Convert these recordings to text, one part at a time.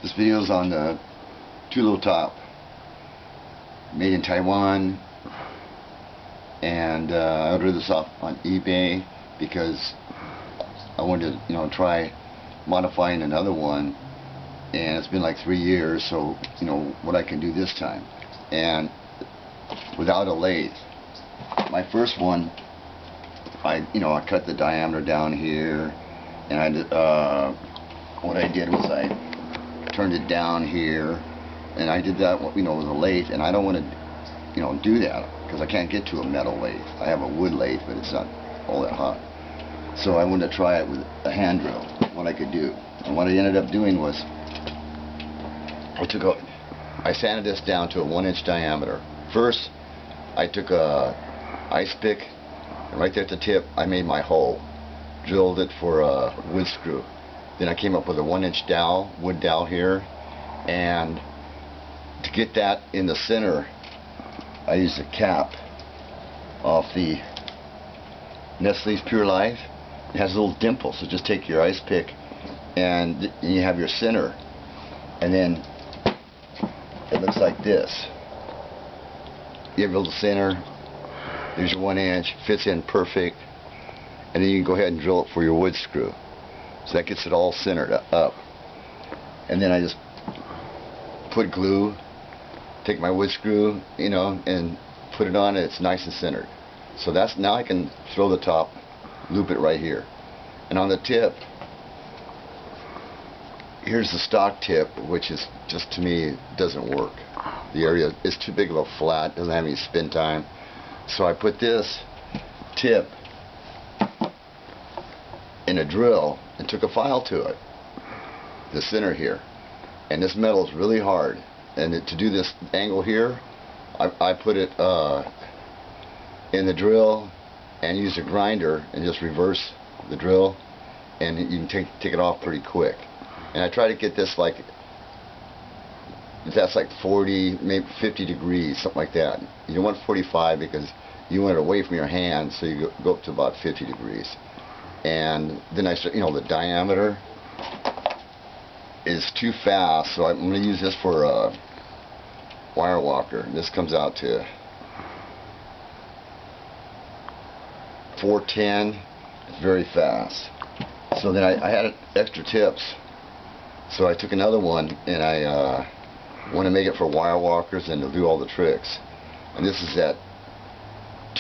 This video is on the Tuolo top, made in Taiwan, and I ordered this off on eBay because I wanted to, try modifying another one, and it's been like 3 years, so what I can do this time, and without a lathe. My first one, I cut the diameter down here, and what I did was I turned it down here, and I did that with a lathe, and I don't want to do that because I can't get to a metal lathe. I have a wood lathe, but it's not all that hot, so I wanted to try it with a hand drill, what I could do. And what I ended up doing was I sanded this down to a 1-inch diameter. First I took a ice pick, and right there at the tip I made my hole, drilled it for a wood screw. Then I came up with a 1-inch dowel, wood dowel here, and to get that in the center I used a cap off the Nestle's Pure Life. It has a little dimple, so just take your ice pick and you have your center, and then it looks like this. You have a little center, there's your 1-inch, fits in perfect, and then you can go ahead and drill it for your wood screw. So that gets it all centered up. And then I just put glue, take my wood screw, and put it on, and it's nice and centered. So now I can throw the top, loop it right here. And on the tip, here's the stock tip, which is just, to me, doesn't work. The area is too big of a flat, doesn't have any spin time. So I put this tip in a drill and took a file to it, the center here, and this metal is really hard, and to do this angle here I put it in the drill and use a grinder and just reverse the drill, and you can take it off pretty quick. And I try to get this that's like 40, maybe 50 degrees, something like that. You don't want 45 because you want it away from your hand, so you go up to about 50 degrees. And then I start, the diameter is too fast, so I'm going to use this for a wire walker. This comes out to 410. It's very fast. So then I had extra tips, so I took another one, and I want to make it for wire walkers and to do all the tricks. And this is at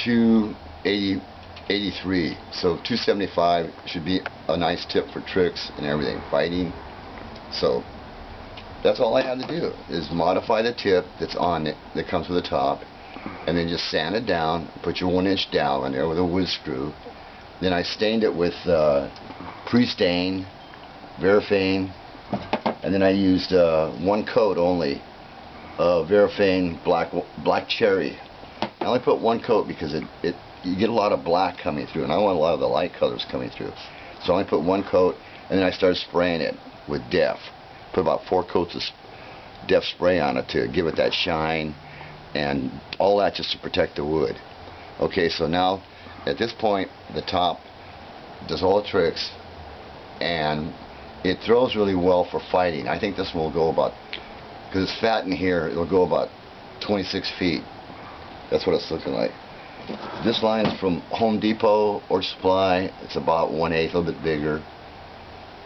283, so 275 should be a nice tip for tricks and everything, fighting. So that's all I had to do, is modify the tip that's on it, that comes with the top, and then just sand it down, put your 1-inch dowel in there with a wood screw. Then I stained it with pre-stain, Verifane, and then I used one coat only of Verifane black cherry. I only put one coat because you get a lot of black coming through, and I want a lot of the light colors coming through. So I only put one coat, and then I started spraying it with Def. Put about 4 coats of Def spray on it to give it that shine, and all that just to protect the wood. Okay, so now at this point the top does all the tricks, and it throws really well for fighting. I think this one will go about, because it's fat in here, it'll go about 26 feet. That's what it's looking like. This line is from Home Depot or Supply. It's about 1/8, a little bit bigger,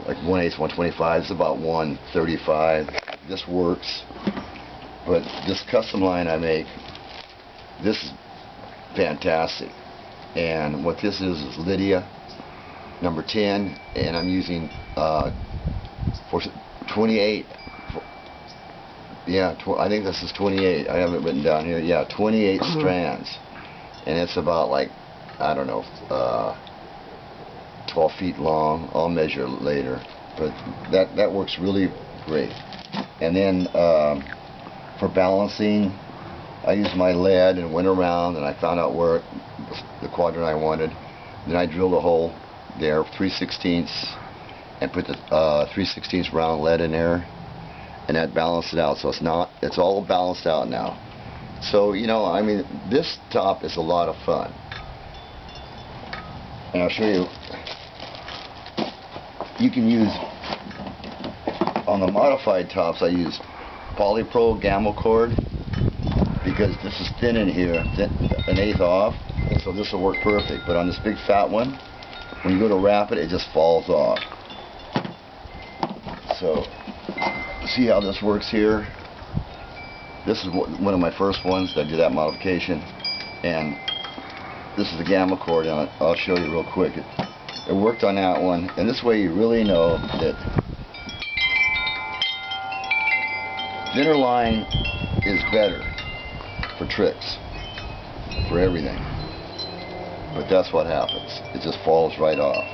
like 1/8, 125. It's about 135. This works, but this custom line I make, this is fantastic. And what this is Lydia number 10, and I'm using for 28. Yeah, I think this is 28. I have it written down here. Yeah, 28 strands, and it's about, like, I don't know, 12 feet long. I'll measure later, but that works really great. And then for balancing, I used my lead and went around, and I found out where the quadrant I wanted. Then I drilled a hole there, 3/16, and put the 3/16 round lead in there, and that balanced it out. So it's all balanced out now. So I mean, this top is a lot of fun, and I'll show you. You can use on the modified tops, I use polypro gamma cord because this is thin in here, an eighth off, so this will work perfect. But on this big fat one, when you go to wrap it, it just falls off. So, see how this works here? This is one of my first ones that I did that modification, and this is the gamma cord, and I'll show you real quick. It worked on that one, and this way you really know that thinner line is better for tricks, for everything. But that's what happens. It just falls right off.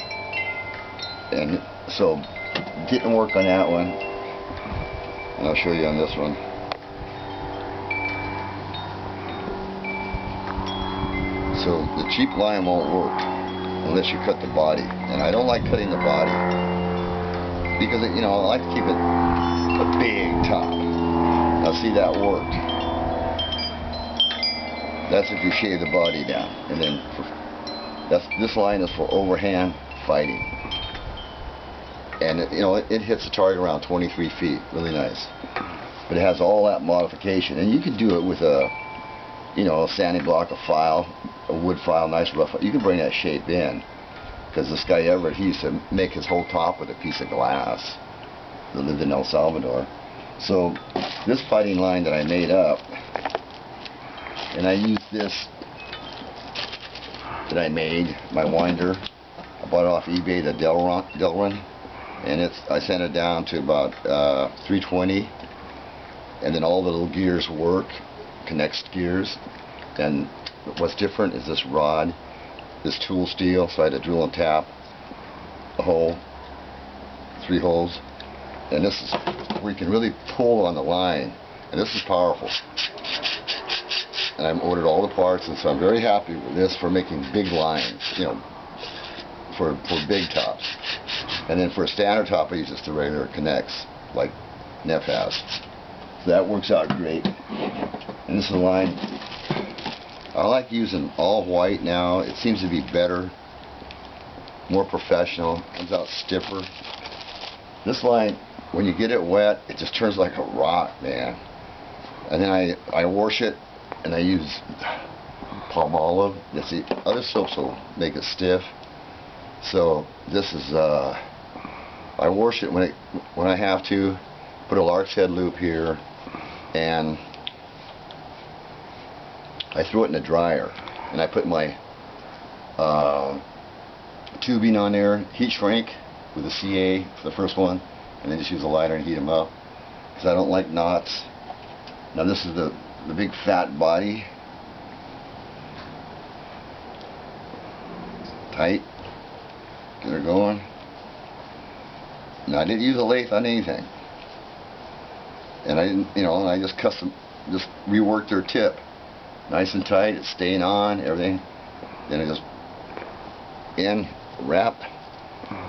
And so, didn't work on that one. And I'll show you on this one. So the cheap line won't work unless you cut the body. And I don't like cutting the body because, you know, I like to keep it a big top. Now see, that worked. That's if you shave the body down. And then this line is for overhand fighting. And you know, it hits the target around 23 feet. Really nice. But it has all that modification. And you can do it with a, you know, a sanding block, a file, a wood file, nice rough. You can bring that shape in. Because this guy Everett, he used to make his whole top with a piece of glass. He lived in El Salvador. So this fighting line that I made up, and I used this that I made, my winder. I bought it off eBay, the Delrin, and I sent it down to about 320, and then all the little gears work, connects gears. And what's different is this rod, this tool steel, so I had to drill and tap a hole, 3 holes, and this is where you can really pull on the line, and this is powerful. And I've ordered all the parts, and so I'm very happy with this for making big lines, you know, for big tops. And then for a standard top, I use just the regular connects, like Neff has. So that works out great. And this is the line. I like using all white now. It seems to be better, more professional, comes out stiffer. This line, when you get it wet, it just turns like a rock, man. And then I wash it, and I use palm olive. That's the other soaps will make it stiff. So this is I wash it when I have to. Put a lark's head loop here, and I throw it in the dryer, and I put my tubing on there, heat shrink with a CA for the first one, and then just use a lighter and heat them up because I don't like knots. Now this is the big fat body, tight, get her going. Now I didn't use a lathe on anything, and I didn't, you know, and I just just reworked their tip, nice and tight. It's staying on everything. Then I just wrap,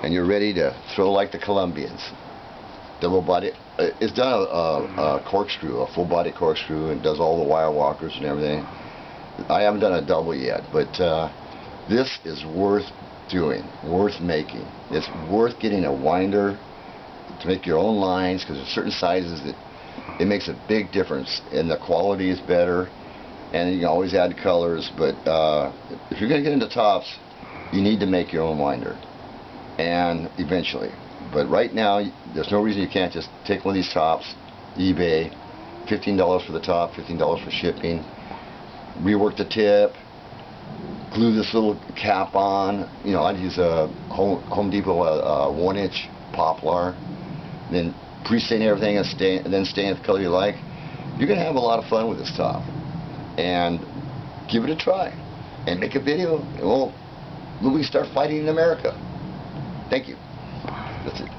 and you're ready to throw like the Colombians. Double body. It's done a corkscrew, a full body corkscrew, and does all the wire walkers and everything. I haven't done a double yet, but this is worth doing, worth making. It's worth getting a winder to make your own lines, because there's certain sizes that it makes a big difference, and the quality is better, and you can always add colors. But if you're going to get into tops, you need to make your own winder, and eventually. But right now, there's no reason you can't just take one of these tops, eBay, $15 for the top, $15 for shipping, rework the tip, glue this little cap on. You know, I'd use a Home Depot 1-inch poplar, then pre-stain everything and then stain it the color you like. You're going to have a lot of fun with this top. And give it a try. And make a video. Well, we can start fighting in America. Thank you. That's it.